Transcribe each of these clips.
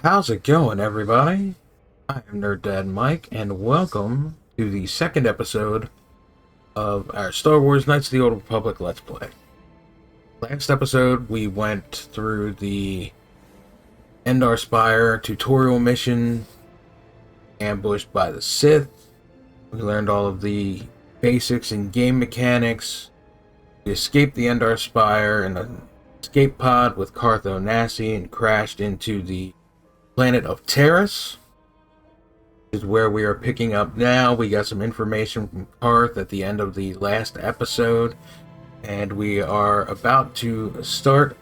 How's it going, everybody? I am Nerd Dad Mike, and welcome to the second episode of our Star Wars Knights of the Old Republic Let's Play. Last episode, we went through the Endar Spire tutorial mission, ambushed by the Sith. We learned all of the basics and game mechanics. We escaped the Endar Spire in an escape pod with KotOR and crashed into the planet of Taris is where we are picking up now. We got some information from Karth at the end of the last episode, and we are about to start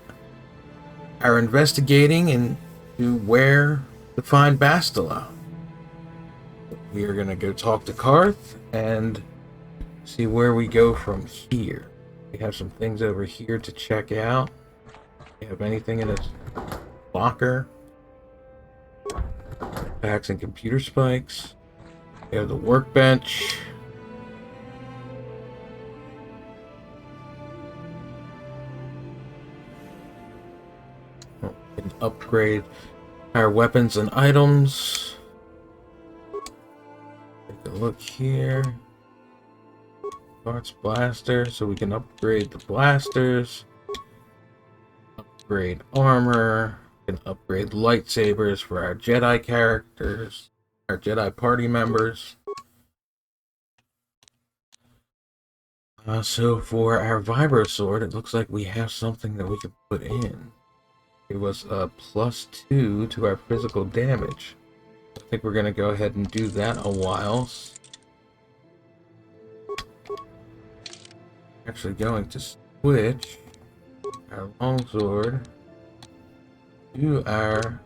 our investigating into where to find Bastila. We are going to go talk to Karth and see where we go from here. We have some things over here to check out. Do you have anything in his locker? Packs and computer spikes. We have the workbench. We can upgrade our weapons and items. Take a look here. Parts blaster, so we can upgrade the blasters. Upgrade armor. Can upgrade lightsabers for our Jedi characters, our Jedi party members. So for our Vibro Sword, it looks like we have something that we can put in. It was a +2 to our physical damage. I think we're going to go ahead and do that a while. Actually going to switch our longsword to our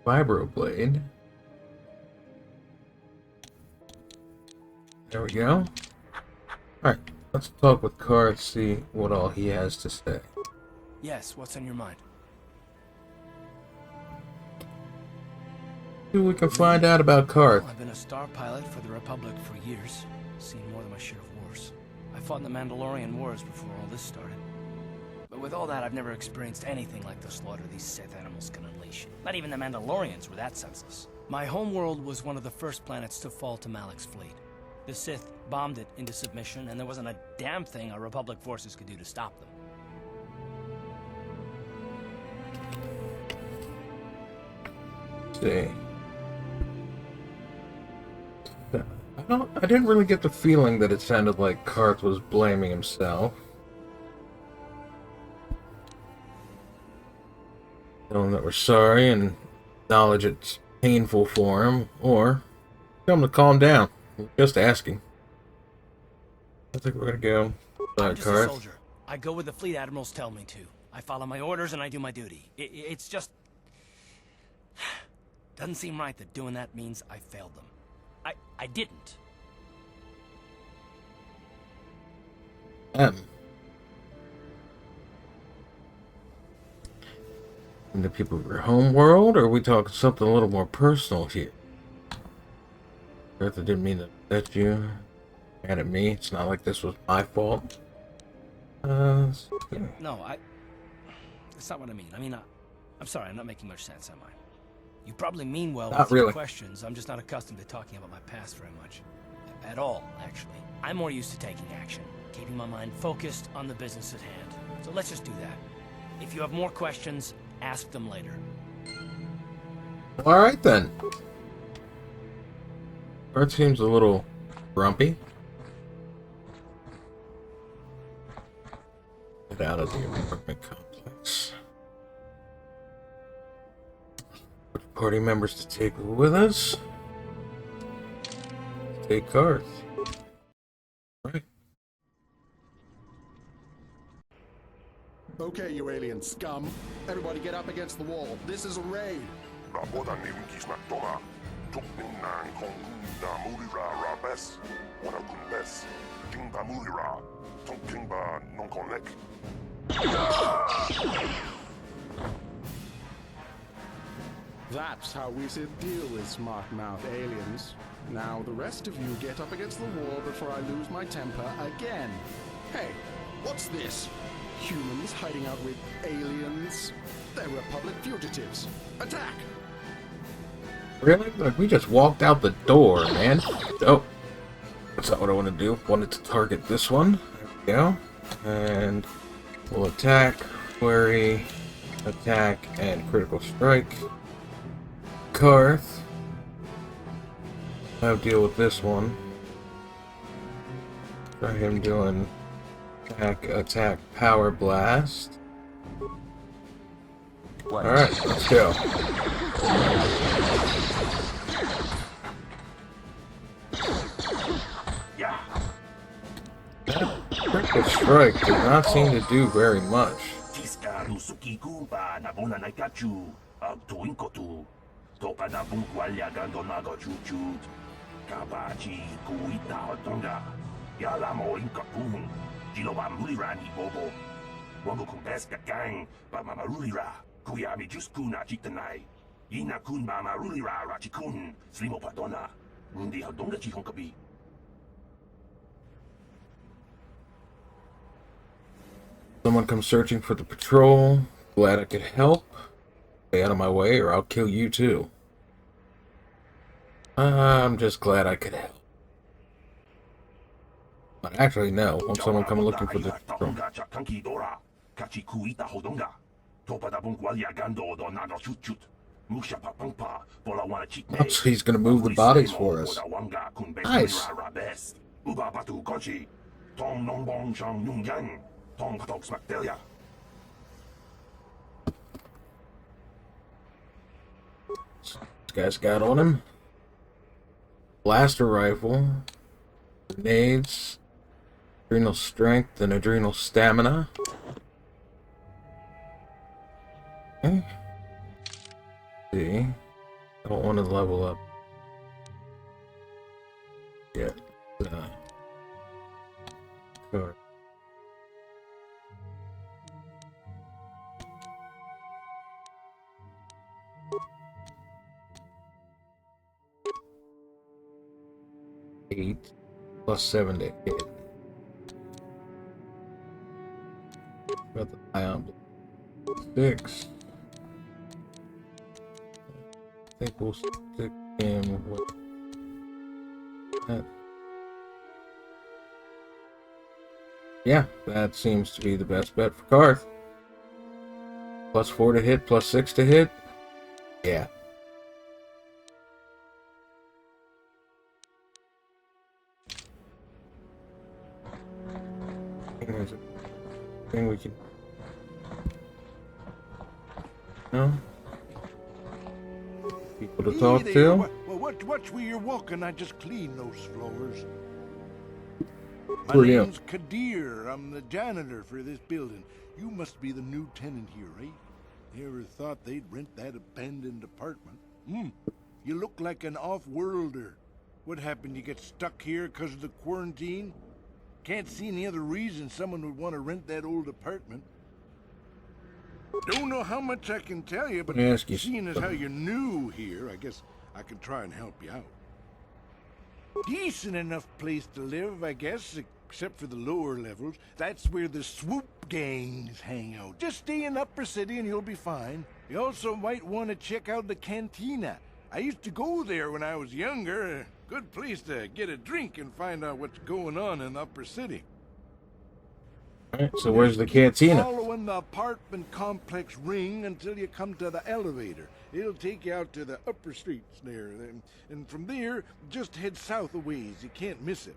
vibroblade. There we go. Alright, let's talk with Karth, see what all he has to say. Yes, what's on your mind? See what we can find out about Karth. Well, I've been a star pilot for the Republic for years. Seen more than my share of wars. I fought in the Mandalorian Wars before all this started. But with all that, I've never experienced anything like the slaughter these Sith animals can unleash. Not even the Mandalorians were that senseless. My homeworld was one of the first planets to fall to Malak's fleet. The Sith bombed it into submission, and there wasn't a damn thing our Republic forces could do to stop them. See. I didn't really get the feeling that it sounded like Karth was blaming himself. Tell him that we're sorry and acknowledge it's painful for him, or tell him to calm down. We're just asking. I think we're gonna go. I'm just a soldier. I go where the fleet admirals tell me to. I follow my orders and I do my duty. It's just... doesn't seem right that doing that means I failed them. I didn't. And the people of your home world, or are we talking something a little more personal here? Bertha didn't mean to upset you. Mad at me. It's not like this was my fault. No, that's not what I mean. I'm sorry, I'm not making much sense, am I? You probably mean well Not with your really. questions. I'm just not accustomed to talking about my past very much. At all, actually. I'm more used to taking action, keeping my mind focused on the business at hand. So let's just do that. If you have more questions, ask them later. Alright then. Bert seems a little grumpy. Get out of the apartment complex. Party members to take with us. Take Karth. Right. Okay, you alien scum. Everybody get up against the wall. This is a raid. That's how we should deal with smart-mouth aliens. Now the rest of you get up against the wall before I lose my temper again. Hey, what's this? Humans hiding out with aliens? They're Republic fugitives. Attack! Really? Like, we just walked out the door, man. Oh, that's not what I want to do. Wanted to target this one. There we go. And we'll attack, flurry, attack, and critical strike. Karth. I'll deal with this one. Try him doing attack, power blast. Alright, let's go. Critical strike did not seem to do very much. Someone comes searching for the patrol. Glad I could help. Stay out of my way or I'll kill you too. I'm just glad I could help. But actually, no. Want someone come looking for the patrol. Oh, so he's gonna move the bodies for us. Nice. This guy's got on him. Blaster rifle. Grenades. Adrenal strength and adrenal stamina. Okay. See. I don't want to level up yet. Sure. Eight plus 7 to hit. Got the ion 6. I think we'll stick him with that. Yeah, that seems to be the best bet for Karth. Plus 4 to hit, plus 6 to hit. Yeah. There's a thing we can. No? People to talk to? Well, watch where you're walking. I just cleaned those floors. Who are My you? name's KotOR. I'm the janitor for this building. You must be the new tenant here, right? Never thought they'd rent that abandoned apartment. You look like an off-worlder. What happened? You get stuck here because of the quarantine? Can't see any other reason someone would want to rent that old apartment. Don't know how much I can tell you, but Let me ask you seeing as how you're new here, I guess I can try and help you out. Decent enough place to live, I guess, except for the lower levels. That's where the swoop gangs hang out. Just stay in Upper City and you'll be fine. You also might want to check out the cantina. I used to go there when I was younger. A good place to get a drink and find out what's going on in Upper City. Alright, so where's the cantina? Following the apartment complex ring until you come to the elevator. It'll take you out to the upper streets there. And from there, just head south a ways. You can't miss it.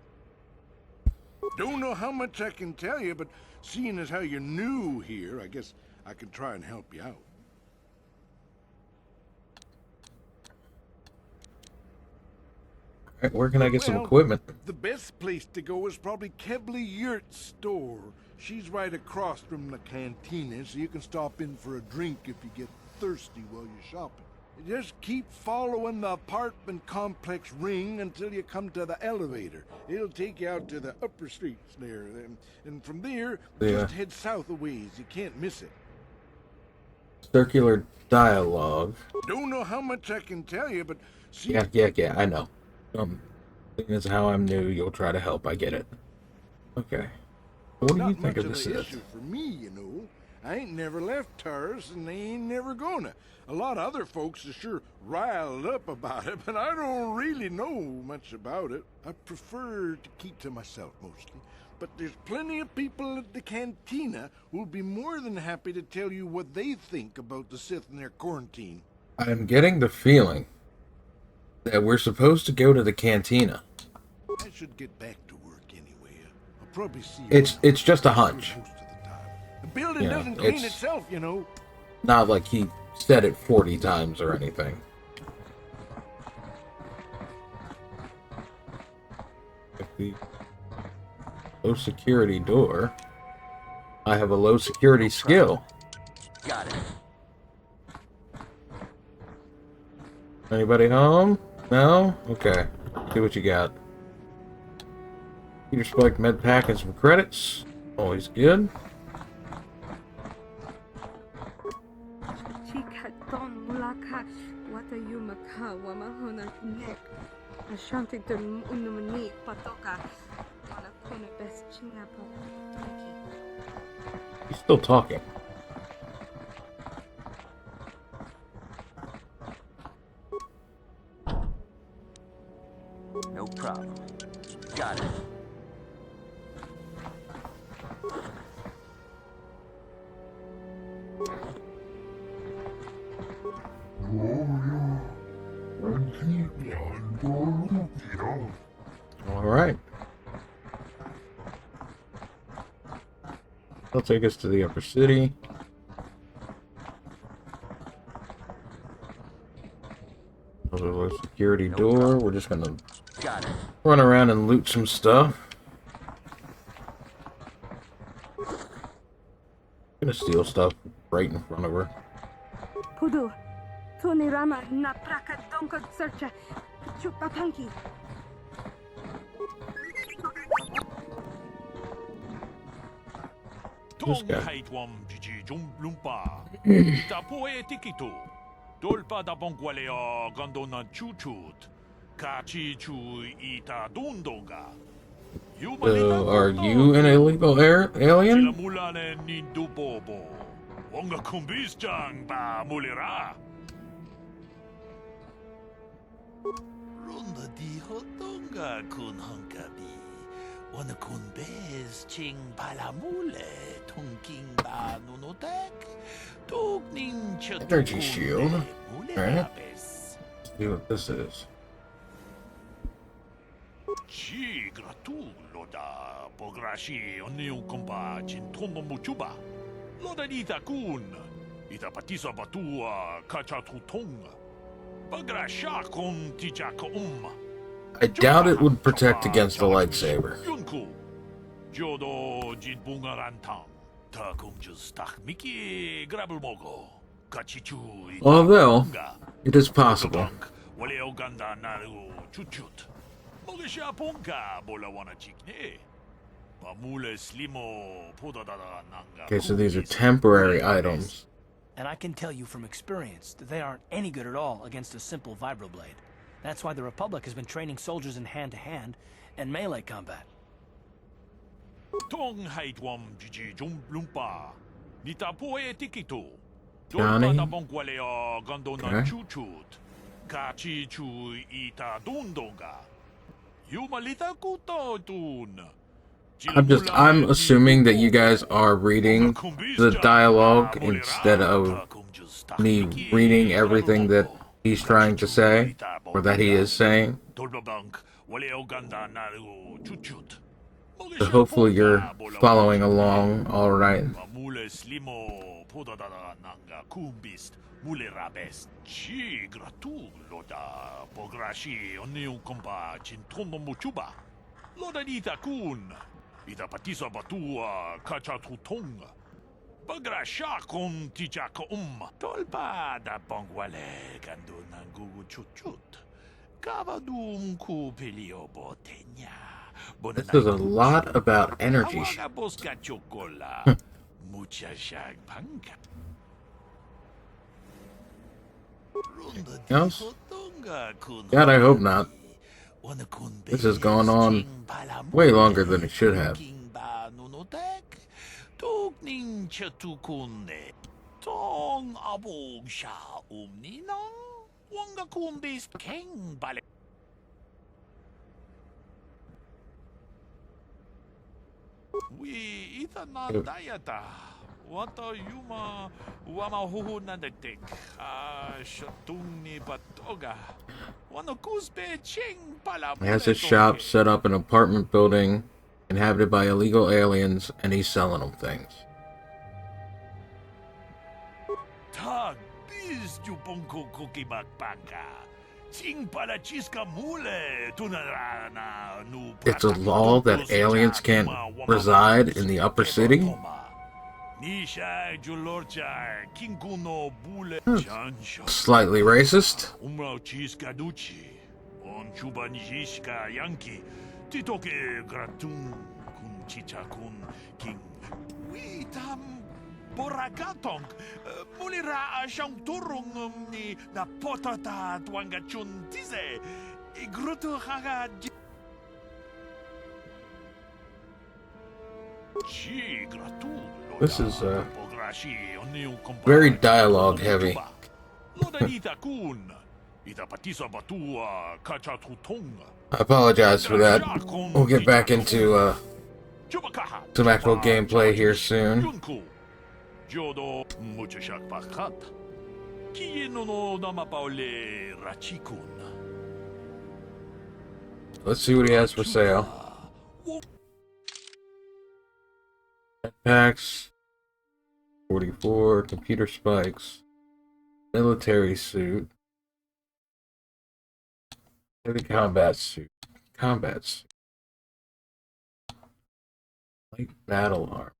Don't know how much I can tell you, but seeing as how you're new here, I guess I can try and help you out. Alright, where can I get some Well, equipment? The best place to go is probably Kebly Yurt's store. She's right across from the cantina, so you can stop in for a drink if you get thirsty while you're shopping. Just keep following the apartment complex ring until you come to the elevator. It'll take you out to the upper streets there. And from there, just head south a ways. You can't miss it. Circular dialogue. Don't know how much I can tell you, but see... Yeah, I know. Seeing as how I'm new, you'll try to help. I get it. Okay. What do you Not think much of of this an is? issue for me, you know. I ain't never left Taris, and they ain't never gonna. A lot of other folks are sure riled up about it, but I don't really know much about it. I prefer to keep to myself mostly. But there's plenty of people at the cantina who'll be more than happy to tell you what they think about the Sith and their quarantine. I'm getting the feeling that we're supposed to go to the cantina. I should get back to work anyway. I'll probably see you. It's just a hunch. Most of the time. The building Yeah, doesn't clean it's- itself, you know. Not like he said it 40 times or anything. The low security door. I have a low security skill. Got it. Anybody home? No? Okay. See what you got. Peter Spike med pack and some credits. Always good. Chikaton mulakash watayumaka wamahona nek. Ashantington unumani patoka. Wanakuna best chingapo. He's still talking. No problem. Got it. Alright. They'll take us to the upper city. There's a low security door. We're just gonna Got it. run around and loot some stuff. Gonna steal stuff right in front of her. Pudu. Tunirama na praka donka searcha. Chupatanki. This guy. Haitwam Gigi Lumpa. Tapoe Tikito. Dolpa da Bongualea Gondona Chuchut. Kachi Chu Ita Dundonga. Are you an illegal alien? Mulane Nindubobo. Wonga Kumbisjang Ba Mulira. Runda di hotonga kun hunkabi. Wana kun bez ching palamule tunking ba nunotek. Tugning Energy shield. Alright. Bes. See what this is. Chi gratu loda pograshi oniu kompa chintono muchuba. Loda dita kun. Ita patisa batua kachatutonga. Pagrasha kon tijaka I doubt it would protect against the lightsaber. Yunku. Jodo jitbungarantang. Ta kumjus takmiki grabulmogo. Kachichu. Although, it is possible. Wale oganda naru chuchut. Mogisha ponka bola wana chikne. Pamule slimo podadada nanga. Okay, so these are temporary items. And I can tell you from experience that they aren't any good at all against a simple vibroblade. That's why the Republic has been training soldiers in hand-to-hand and melee combat. Tong haitwam Gigi Lumpa. Nitapoe Tikito. Johnny. Dolpa da Bongualea Gondona Okay. Chuchut. Kachi Chu Ita Dundonga. Yumalita Kuto Tun. I'm assuming that you guys are reading the dialogue instead of me reading everything that he's trying to say, or that he is saying. So hopefully you're following along alright. Ita patisa batua kachatutonga. Pagrasha kon tijaka Tolpa da bongwale gando nangugu chuchut. Kavadum ku pelio botenya. This is a lot about energy. Awaga boska chocola. Mucha shag panka. Else? God, I hope not. This has gone on way longer than it should have. Tukning chatukunne. Tong abog sha umninang. Wanga kumbis keng bale. We ita na dayata. Wata yuma wama huhu na detek. Shatung ni batoga. Wano kusbe ching pala. He has his shop set up in an apartment building inhabited by illegal aliens, and he's selling them things. Tag biz jupongko koki bakpanga. Ching pala chiska mule tunarana nu. It's a law that aliens can't reside in the upper city? Slightly racist. Boragatong, mulira siyang turong ni na potata tuangachun tize. Igruto haga. This is very dialogue heavy. I apologize for that. We'll get back into some actual gameplay here soon. Let's see what he has for sale. Jetpacks, 44, computer spikes, military suit, heavy combat suit, light battle armor,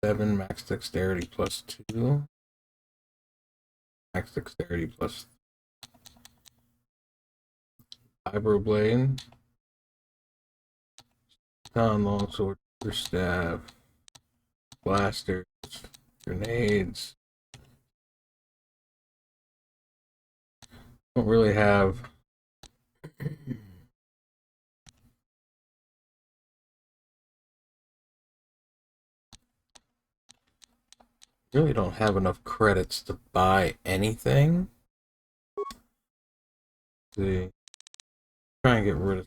7 max dexterity plus 2, max dexterity plus vibroblade. Longsword, staff, blasters, grenades. Don't really have really don't have enough credits to buy anything. Let's see, try and get rid of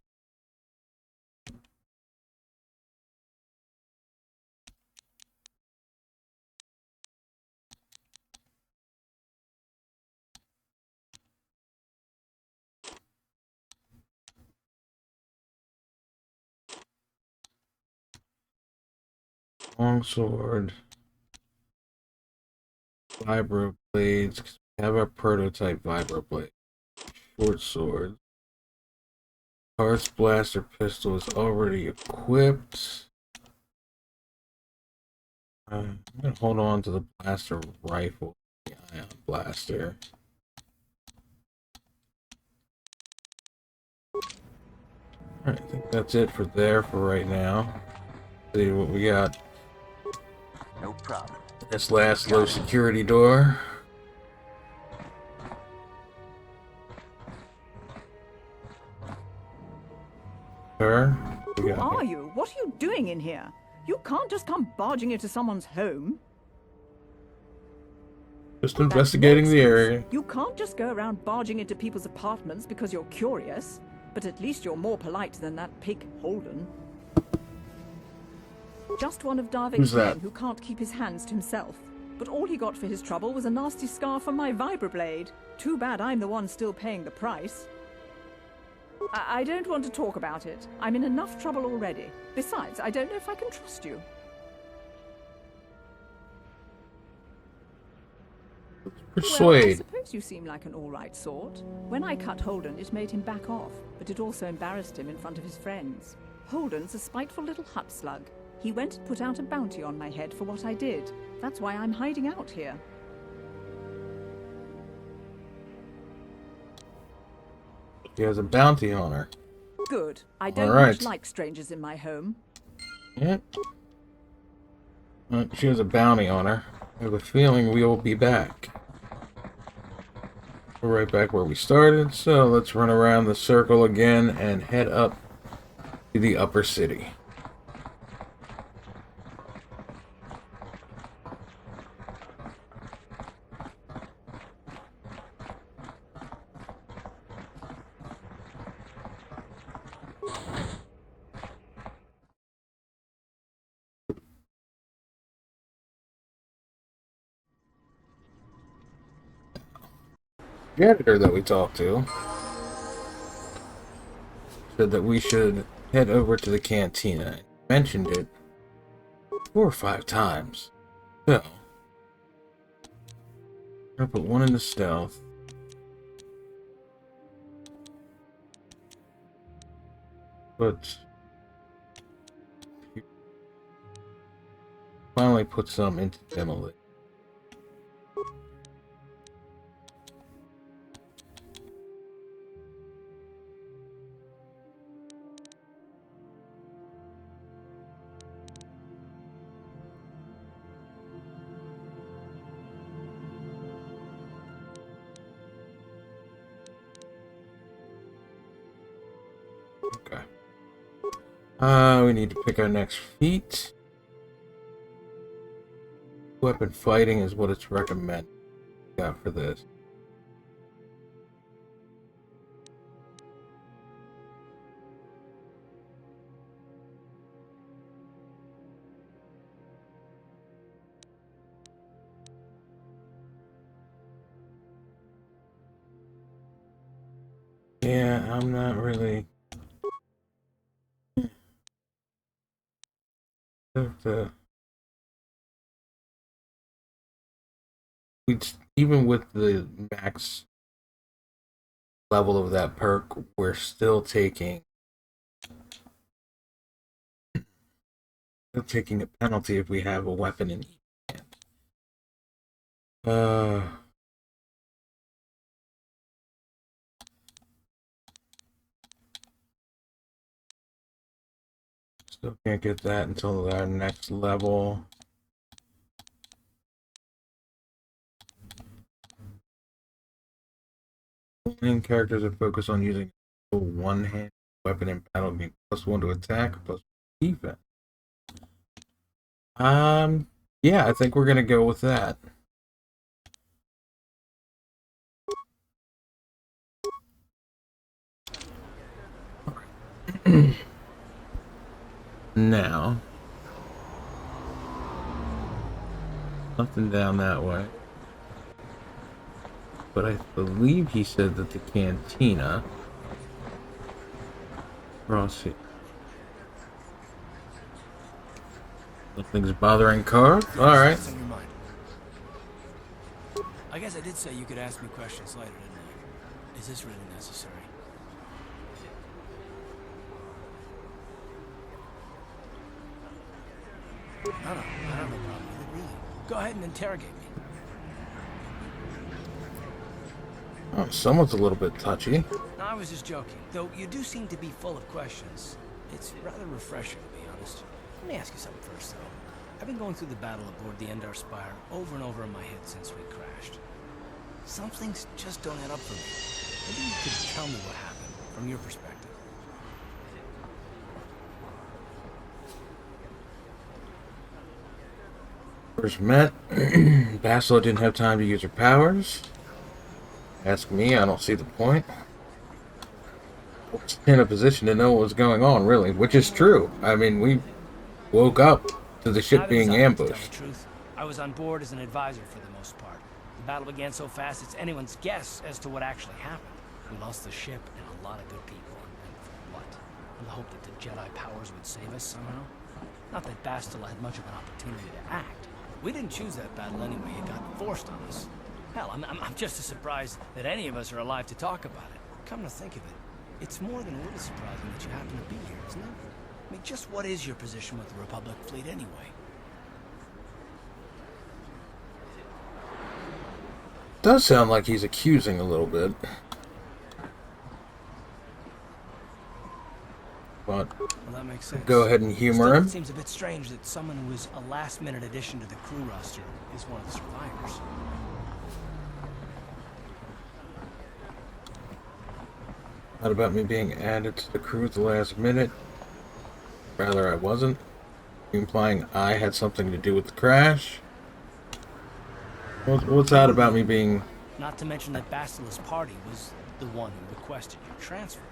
longsword, vibro blades. Have a prototype vibro blade. Short sword. Harsh blaster pistol is already equipped. I'm gonna hold on to the blaster rifle. The ion blaster. Alright, I think that's it for right now. See what we got. No problem. This last low security door. Sir, Who are you? What are you doing in here? You can't just come barging into someone's home. Just investigating the area. You can't just go around barging into people's apartments because you're curious. But at least you're more polite than that pig Holden. Just one of Darvik's men who can't keep his hands to himself. But all he got for his trouble was a nasty scar from my vibroblade. Too bad I'm the one still paying the price. I don't want to talk about it. I'm in enough trouble already. Besides, I don't know if I can trust you. Persuade. Well, I suppose you seem like an all-right sort. When I cut Holden, it made him back off, but it also embarrassed him in front of his friends. Holden's a spiteful little hut slug. He went and put out a bounty on my head for what I did. That's why I'm hiding out here. He has a bounty on her. Good. I don't much like strangers in my home. Yeah. She has a bounty on her. I have a feeling we will be back. We're right back where we started, so let's run around the circle again and head up to the upper city. janitor that we talked to said that we should head over to the cantina. He mentioned it 4 or 5 times. So, I'll put one in the stealth. But finally put some into demolition. Okay. We need to pick our next feat. Weapon fighting is what it's recommended. Got for this. Yeah, I'm not really. Even with the max level of that perk, we're still taking a penalty if we have a weapon in each hand. Still can't get that until our next level. Main characters are focused on using a one-hand weapon in battle, being +1 to attack, +1 to defense. Yeah, I think we're gonna go with that. Now, nothing down that way. But I believe he said that the cantina across here. Nothing's bothering Car. Alright. I guess I did say you could ask me questions later, didn't I? Is this really necessary? No, I don't have a problem with it, really. Go ahead and interrogate me. Oh, someone's a little bit touchy. No, I was just joking. Though you do seem to be full of questions. It's rather refreshing, to be honest. Let me ask you something first, though. I've been going through the battle aboard the Endar Spire over and over in my head since we crashed. Some things just don't add up for me. Maybe you could tell me what happened, from your perspective. First met, Bastila didn't have time to use her powers. Ask me, I don't see the point. I was in a position to know what was going on, really, which is true. I mean, we woke up to the ship being ambushed. To tell the truth, I was on board as an advisor for the most part. The battle began so fast it's anyone's guess as to what actually happened. We lost the ship and a lot of good people. And for what? In the hope that the Jedi powers would save us somehow? Not that Bastila had much of an opportunity to act. We didn't choose that battle anyway. It got forced on us. Hell, I'm just as surprised that any of us are alive to talk about it. Come to think of it, it's more than a little surprising that you happen to be here, isn't it? I mean, just what is your position with the Republic fleet anyway? Does sound like he's accusing a little bit. But Well, that makes sense. go ahead and humor him. It seems a bit strange that someone who was a last-minute addition to the crew roster is one of the survivors. Not about me being added to the crew at the last minute. Rather, I wasn't. Implying I had something to do with the crash. What's that about me being... Not to mention that Bastila's party was the one who requested your transfer.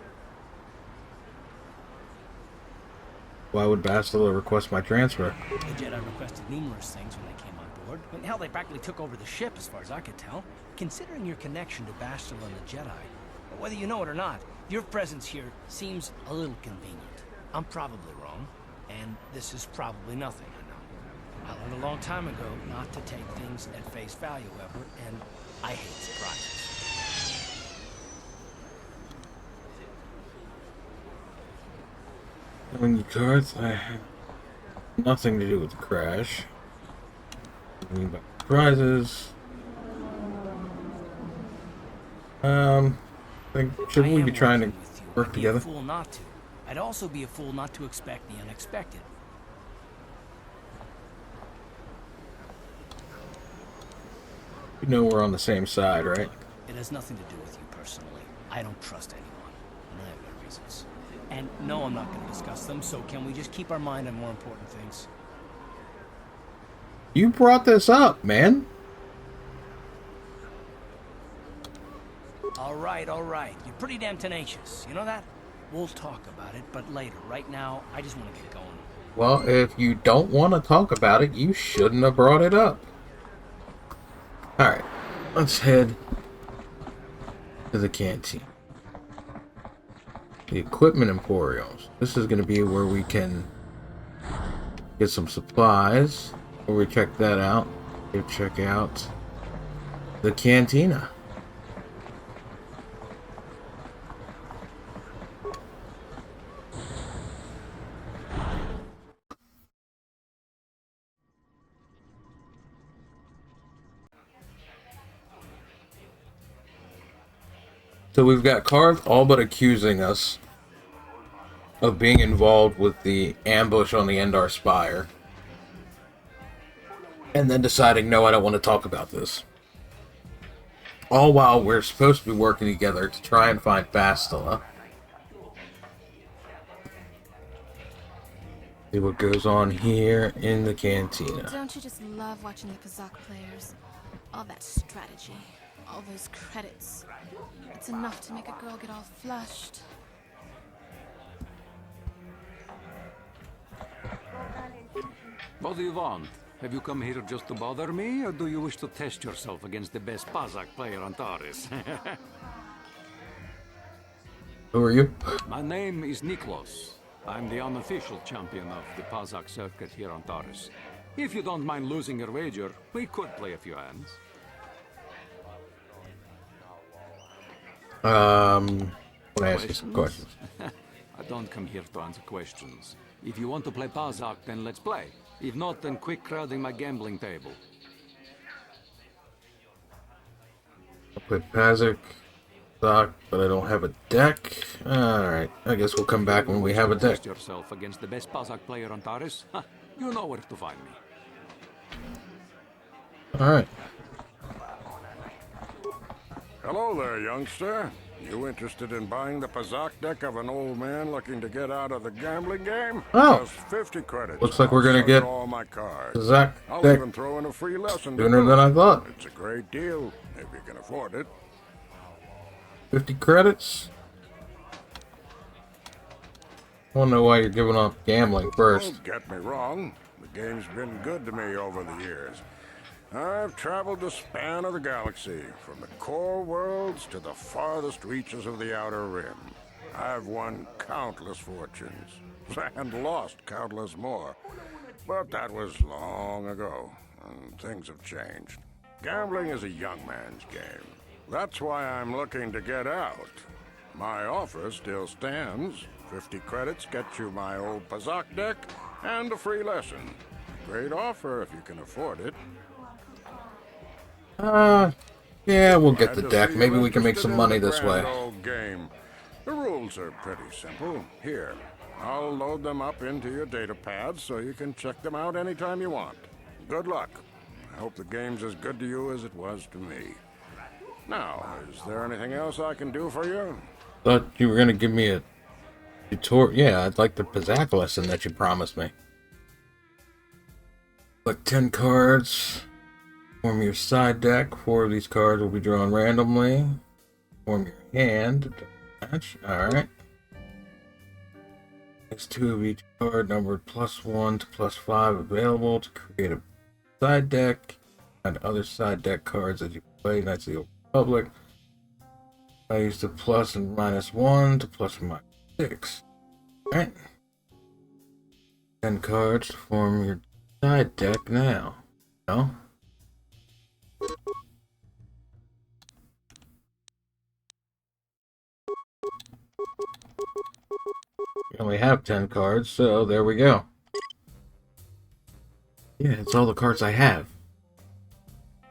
Why would Bastila request my transfer? The Jedi requested numerous things when they came on board. I mean, hell, they practically took over the ship, as far as I could tell. Considering your connection to Bastila and the Jedi, whether you know it or not, your presence here seems a little convenient. I'm probably wrong, and this is probably nothing, I know. I learned a long time ago not to take things at face value, Edward, and I hate surprises. When you cards, I have nothing to do with the crash. Prizes. Should we be trying to work together? I'd be a fool not to. I'd also be a fool not to expect the unexpected. You know we're on the same side, right? It has nothing to do with you personally. I don't trust anyone, and I have my reasons. And no, I'm not going to discuss them, so can we just keep our mind on more important things? You brought this up, man. All right. You're pretty damn tenacious. You know that? We'll talk about it, but later. Right now, I just want to get going. Well, if you don't want to talk about it, you shouldn't have brought it up. Alright, let's head to the canteen. The equipment emporiums. This is going to be where we can get some supplies. Before we check that out, we'll check out the cantina. So we've got cards all but accusing us of being involved with the ambush on the Endar Spire. And then deciding, no, I don't want to talk about this. All while we're supposed to be working together to try and find Bastila. See what goes on here in the cantina. Don't you just love watching the Pazaak players? All that strategy, all those credits. It's enough to make a girl get all flushed. What do you want? Have you come here just to bother me, or do you wish to test yourself against the best Pazaak player on Taris? Who are you? My name is Niklos. I'm the unofficial champion of the Pazaak circuit here on Taris. If you don't mind losing your wager, we could play a few hands. Want to ask you some questions. I don't come here to answer questions. If you want to play Pazaak, then let's play. If not, then quit crowding my gambling table. I'll play Pazaak, but I don't have a deck. Alright, I guess we'll come back when we have a deck. Test yourself against the best Pazaak player on Taris? You know where to find me. Alright. Hello there, youngster. You interested in buying the Pazaak deck of an old man looking to get out of the gambling game? Oh. Just 50 credits. Looks like we're gonna I'll get all my cards. Pazaak I'll deck even throw in a free lesson. sooner than I thought. It's a great deal, if you can afford it. 50 credits? I don't know why you're giving up gambling first. Don't get me wrong. The game's been good to me over the years. I've traveled the span of the galaxy, from the core worlds to the farthest reaches of the Outer Rim. I've won countless fortunes, and lost countless more. But that was long ago, and things have changed. Gambling is a young man's game. That's why I'm looking to get out. My offer still stands. 50 credits gets you my old Pazaak deck and a free lesson. Great offer if you can afford it. Yeah, we'll get the deck. Maybe we can make some money this way. Old game. The rules are pretty simple. Here, I'll load them up into your data pads so you can check them out anytime you want. Good luck. I hope the game's as good to you as it was to me. Now, is there anything else I can do for you? Thought you were gonna give me a tutorial. Yeah, I'd like the Pazaak lesson that you promised me. Like 10 cards. Form your side deck. 4 of these cards will be drawn randomly. Form your hand. Match. Alright. There's 2 of each card, numbered +1 to +5, available to create a side deck. Add other side deck cards as you play Knights of the Old Republic. I use the plus and -1 to plus or -6. Alright. 10 cards to form your side deck now. No? You only have 10 cards, so there we go. Yeah, it's all the cards I have.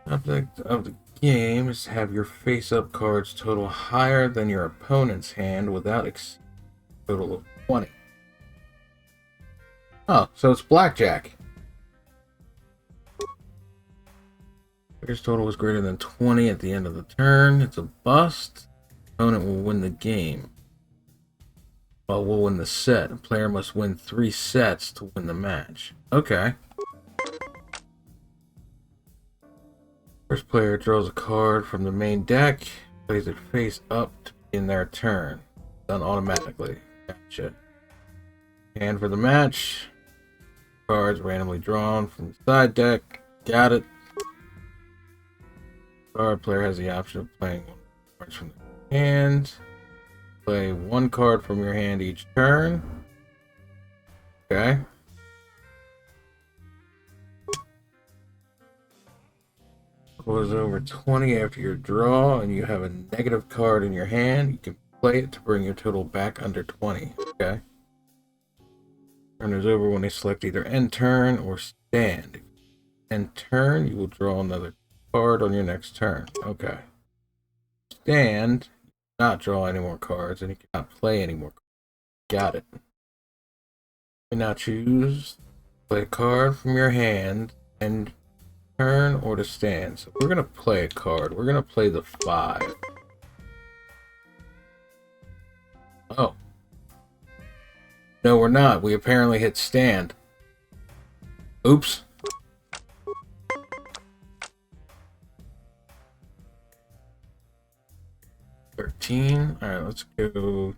Object of the game is to have your face-up cards total higher than your opponent's hand without exceeding a total of 20. Oh, so it's blackjack. Player's total is greater than 20 at the end of the turn. It's a bust. Opponent will win the game. Well, we'll win the set. A player must win 3 sets to win the match. Okay. First player draws a card from the main deck, plays it face up to begin their turn. Done automatically. Gotcha. Hand for the match. Cards randomly drawn from the side deck. Got it. Card player has the option of playing one cards from the hand. Play 1 card from your hand each turn. Okay. Goes over 20 after your draw, and you have a negative card in your hand. You can play it to bring your total back under 20. Okay. Turn is over when they select either end turn or stand. If you end turn, you will draw another card on your next turn. Okay. Stand, not draw any more cards, and you cannot play any more cards. Got it. You now choose play a card from your hand and turn or to stand. So we're gonna play a card. We're gonna play the 5. Oh. No, we're not. We apparently hit stand. Oops. $13. Alright, let's go.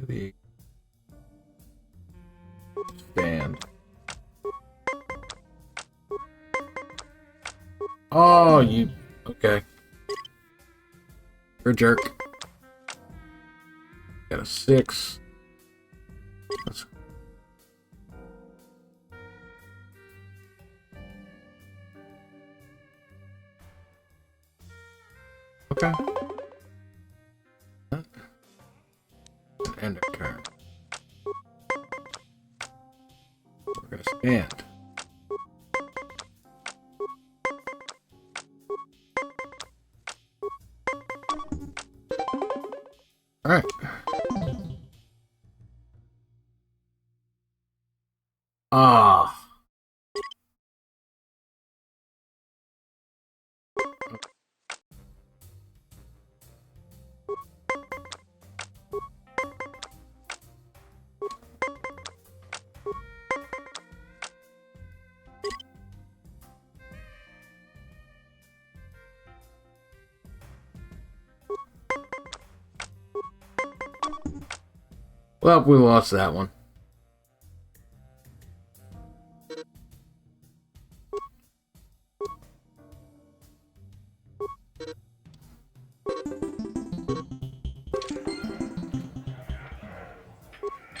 The stand. Oh, you. Okay. You're a jerk. Got a 6. Let's. Okay. End of turn. We're gonna stand. Alright. Ah. Well, we lost that one.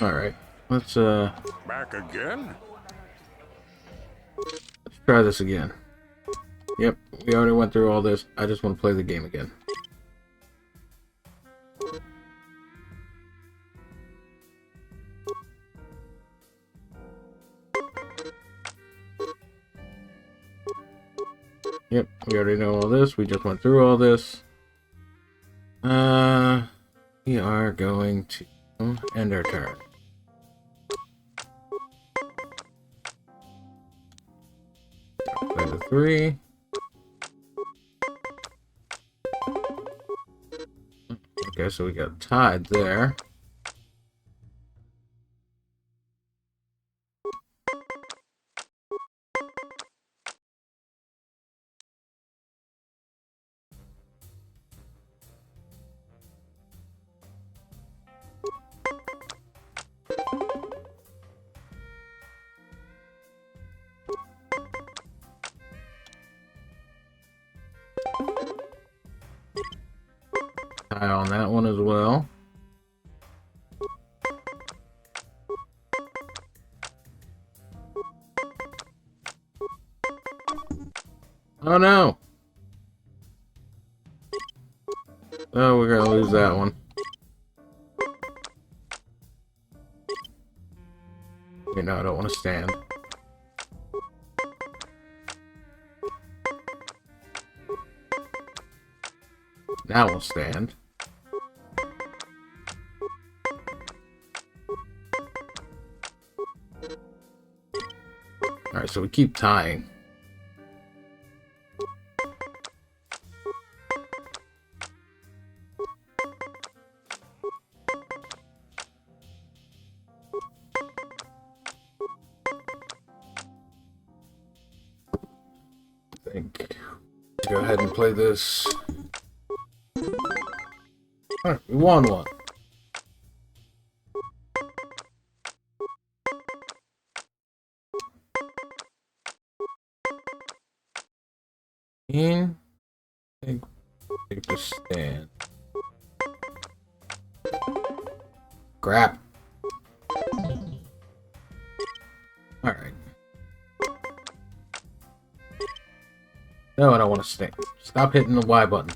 Alright, let's Back again? let's try this again. Yep, we already went through all this. I just want to play the game again. Yep, we already know all this. We just went through all this. We are going to end our turn. Play the 3. Okay, so we got tied there. as well. Oh no! Oh, we're gonna lose that one. You know, I don't want to stand. Now we'll stand. Alright, so we keep tying. I think go ahead and play this. Alright, we won one. Take the stand. Crap. Alright. No, I don't want to stand. Stop hitting the Y button.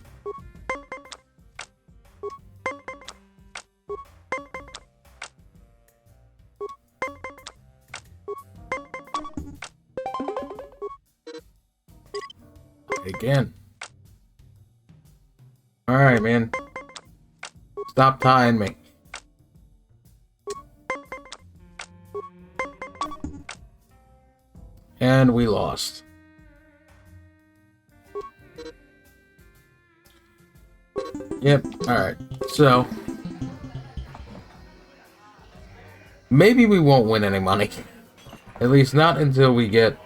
Again. Alright, man. Stop tying me. And we lost. Yep, alright. So, maybe we won't win any money. At least not until we get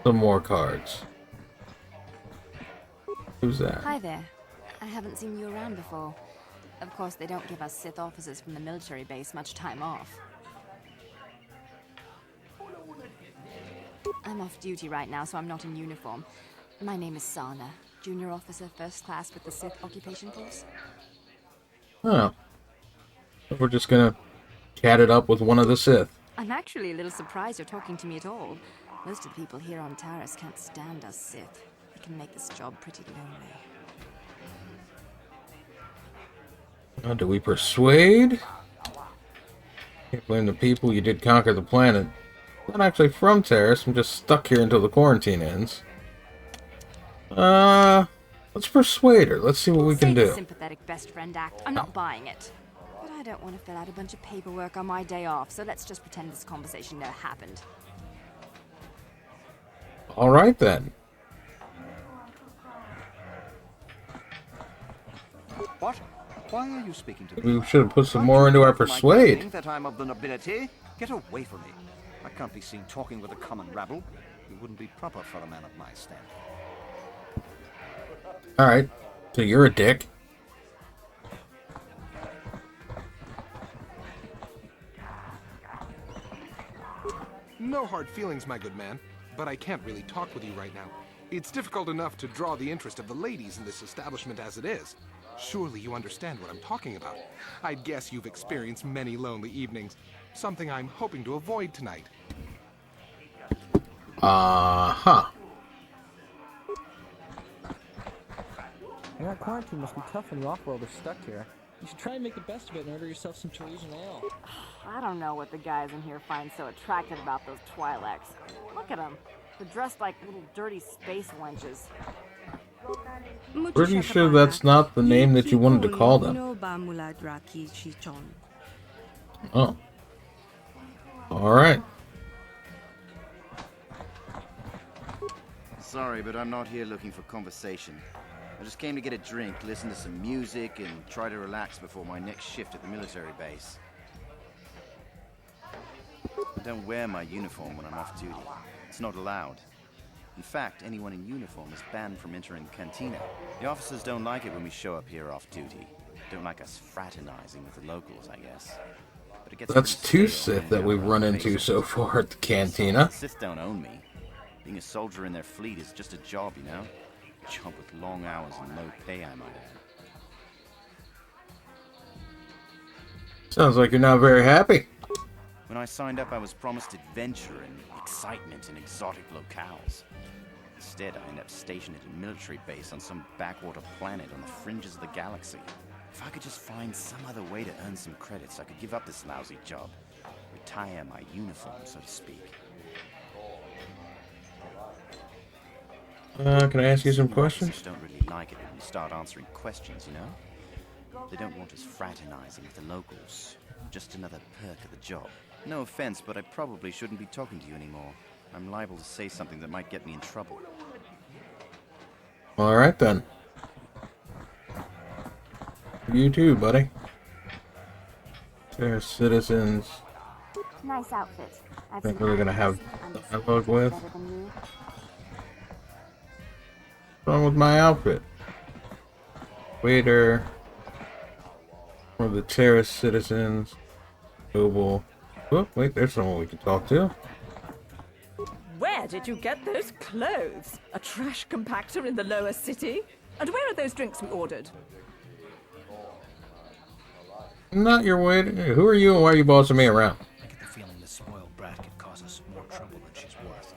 some more cards. Who's that? Hi there. I haven't seen you around before. Of course, they don't give us Sith officers from the military base much time off. I'm off duty right now, so I'm not in uniform. My name is Sana, junior officer, first class with the Sith occupation force. Oh. We're just gonna chat it up with one of the Sith. I'm actually a little surprised you're talking to me at all. Most of the people here on Taris can't stand us Sith. We can make this job pretty lonely. Do we persuade? Can't blame the people. You did conquer the planet. I'm not actually from Taris. I'm just stuck here until the quarantine ends. Let's persuade her. Let's see what we can do. Sympathetic best friend act. I'm not buying it. But I don't want to fill out a bunch of paperwork on my day off, so let's just pretend this conversation never happened. All right then. What? Why are you speaking to me? We should have put some more into our persuade. That I'm of the nobility? Get away from me. I can't be seen talking with a common rabble. It wouldn't be proper for a man of my stamp. Alright. So you're a dick. No hard feelings, my good man. But I can't really talk with you right now. It's difficult enough to draw the interest of the ladies in this establishment as it is. Surely you understand what I'm talking about. I'd guess you've experienced many lonely evenings. Something I'm hoping to avoid tonight. Uh-huh. Yeah, that quarantine must be tough when the off-world is stuck here. You should try and make the best of it and order yourself some Tarisian ale. I don't know what the guys in here find so attractive about those Twi'leks. Look at them. They're dressed like little dirty space wenches. Pretty sure that's not the name that you wanted to call them. Oh. Alright. Sorry, but I'm not here looking for conversation. I just came to get a drink, listen to some music, and try to relax before my next shift at the military base. I don't wear my uniform when I'm off duty. It's not allowed. In fact, anyone in uniform is banned from entering the cantina. The officers don't like it when we show up here off duty. Don't like us fraternizing with the locals, I guess. But it gets That's two Sith that we've run into so far at the cantina. The Sith don't own me. Being a soldier in their fleet is just a job, you know? A job with long hours and low pay, I might Sounds like you're not very happy. When I signed up, I was promised adventure and excitement in exotic locales. Instead, I ended up stationed at a military base on some backwater planet on the fringes of the galaxy. If I could just find some other way to earn some credits, I could give up this lousy job. Retire my uniform, so to speak. Can I ask you some questions? Don't really like it when you start answering questions, you know? They don't want us fraternizing with the locals. Just another perk of the job. No offense, but I probably shouldn't be talking to you anymore. I'm liable to say something that might get me in trouble. All right, then. You too, buddy. They're citizens. Nice outfit. I think we're gonna have dialogue with. What's wrong with my outfit? Waiter. One of the Taris citizens. Noble. Oh, wait, there's someone we can talk to. Where did you get those clothes? A trash compactor in the lower city? And where are those drinks we ordered? Not your waiter. Who are you and why are you bossing me around? I get the feeling this spoiled brat could cause us more trouble than she's worth.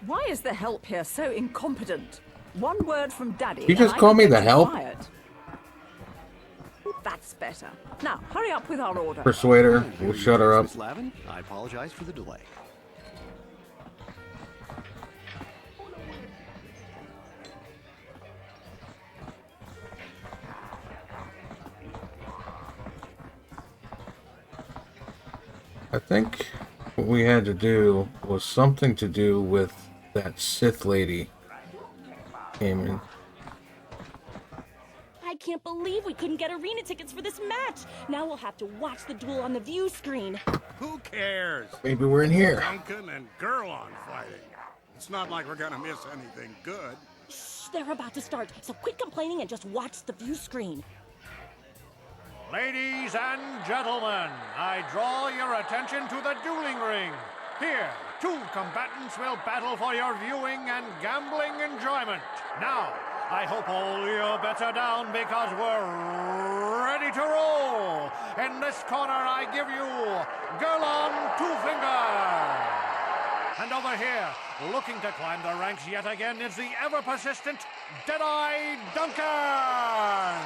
Why is the help here so incompetent? One word from Daddy. You just call me the help? That's better. Now, hurry up with our order. Persuader, we'll shut her up. Miss Lavin, I apologize for the delay. I think what we had to do was something to do with that Sith lady came in. I can't believe we couldn't get arena tickets for this match. Now we'll have to watch the duel on the view screen. Who cares? Maybe we're in here. Duncan and Gurlon fighting. It's not like we're gonna miss anything good. Shh, they're about to start, so quit complaining and just watch the view screen. Ladies and gentlemen, I draw your attention to the dueling ring. Here, two combatants will battle for your viewing and gambling enjoyment. Now, I hope all your bets are down because we're ready to roll. In this corner, I give you Gurlon Two Fingers. And over here, looking to climb the ranks yet again, is the ever-persistent Deadeye Duncan.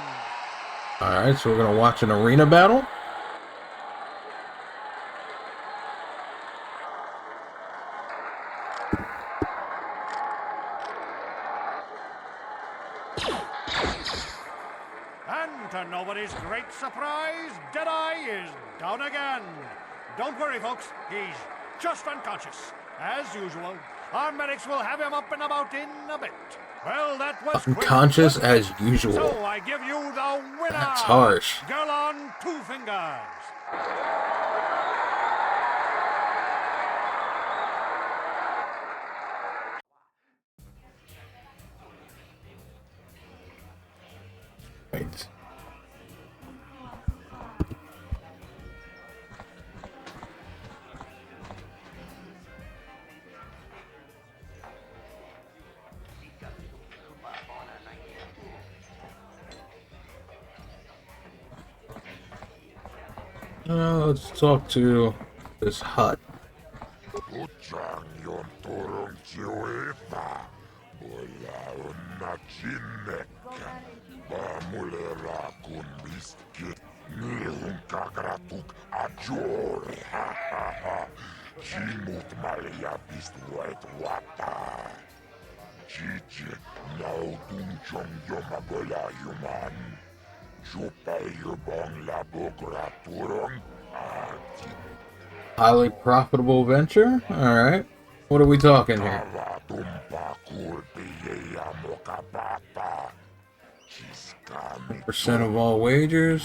Alright, so we're gonna watch an arena battle. And to nobody's great surprise, Deadeye is down again. Don't worry, folks, he's just unconscious. As usual, our medics will have him up and about in a bit. Well, that was unconscious as usual. So I give you the winner. That's harsh. Gurlon Two Fingers. Wait. Let's talk to this hut. Highly profitable venture? Alright. What are we talking here? Percent of all wagers.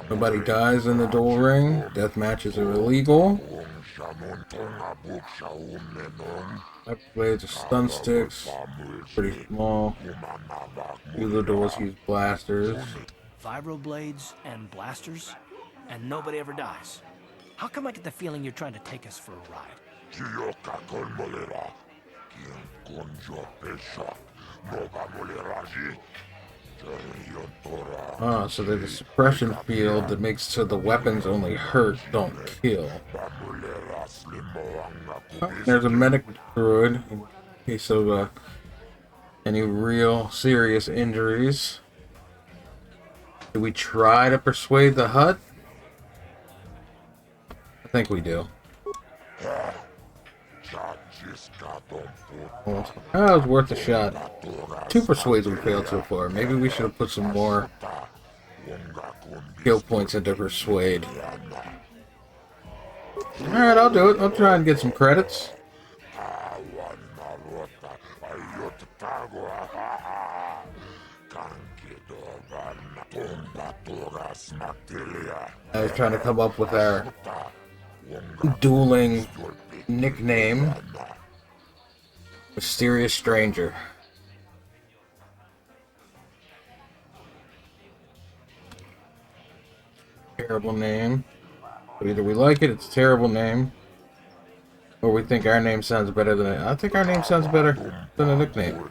Nobody dies in the duel ring. Death matches are illegal. Blades are stun sticks. Pretty small. Few of the duels use blasters. Vibroblades and blasters, and nobody ever dies. How come I get the feeling you're trying to take us for a ride? Ah, so there's a suppression field that makes so the weapons only hurt, don't kill. Oh, there's a medic druid in case of any real serious injuries. Do we try to persuade the hut? I think we do. Well, that was worth a shot. 2 persuades we failed so far. Maybe we should have put some more skill points into persuade. Alright, I'll do it. I'll try and get some credits. I was trying to come up with our dueling nickname. Mysterious Stranger. Terrible name. But either we like it, it's a terrible name, or we think our name sounds better than it. I think our name sounds better than a nickname.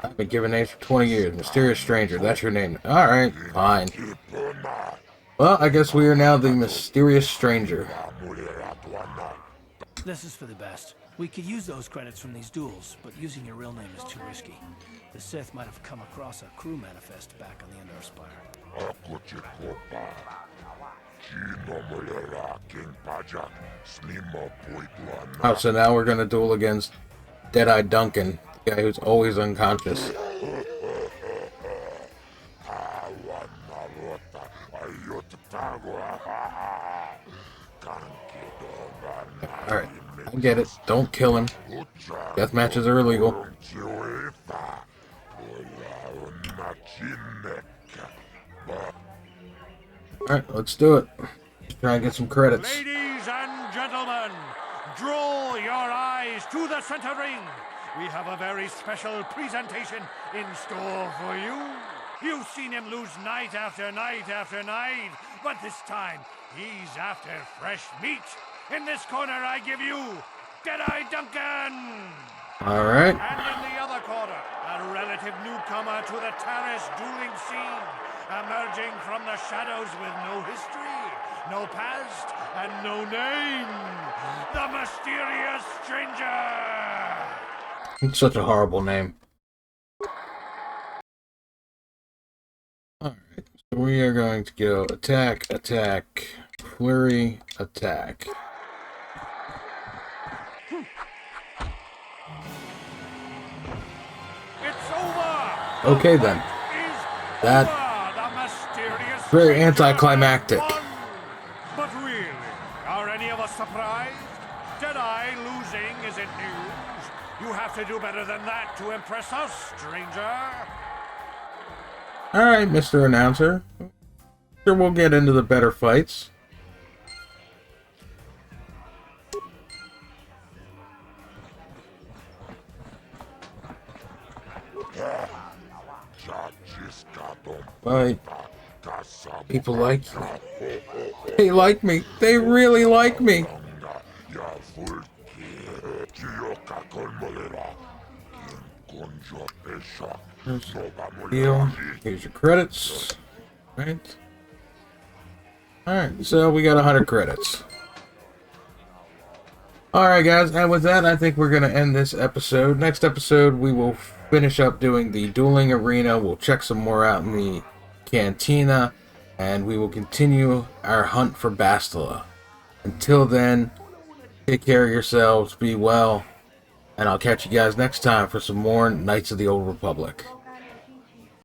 I've been giving names for 20 years. Mysterious Stranger, that's your name. Alright, fine. Well, I guess we are now the Mysterious Stranger. This is for the best. We could use those credits from these duels, but using your real name is too risky. The Sith might have come across a crew manifest back on the Endar Spire. Oh, so now we're gonna duel against Deadeye Duncan, the guy who's always unconscious. Alright, I get it. Don't kill him. Death matches are illegal. Alright, let's do it. Let's try and get some credits. Ladies and gentlemen, draw your eyes to the center ring. We have a very special presentation in store for you. You've seen him lose night after night after night, but this time he's after fresh meat. In this corner, I give you Deadeye Duncan. All right. And in the other corner, a relative newcomer to the Taris dueling scene, emerging from the shadows with no history, no past, and no name, the Mysterious Stranger. It's such a horrible name. Alright, so we are going to go attack, attack, flurry, attack. It's over. Okay then. That very anticlimactic. But really, are any of us surprised? Deadeye losing isn't news. You have to do better than that to impress us, stranger. Alright, Mr. Announcer. Sure, we'll get into the better fights. Right. People like you. They like me. They really like me. Deal. Here's your credits. Right. Alright, so we got 100 credits. Alright guys, and with that I think we're going to end this episode. Next episode we will finish up doing the dueling arena. We'll check some more out in the cantina. And we will continue our hunt for Bastila. Until then, take care of yourselves, be well. And I'll catch you guys next time for some more Knights of the Old Republic.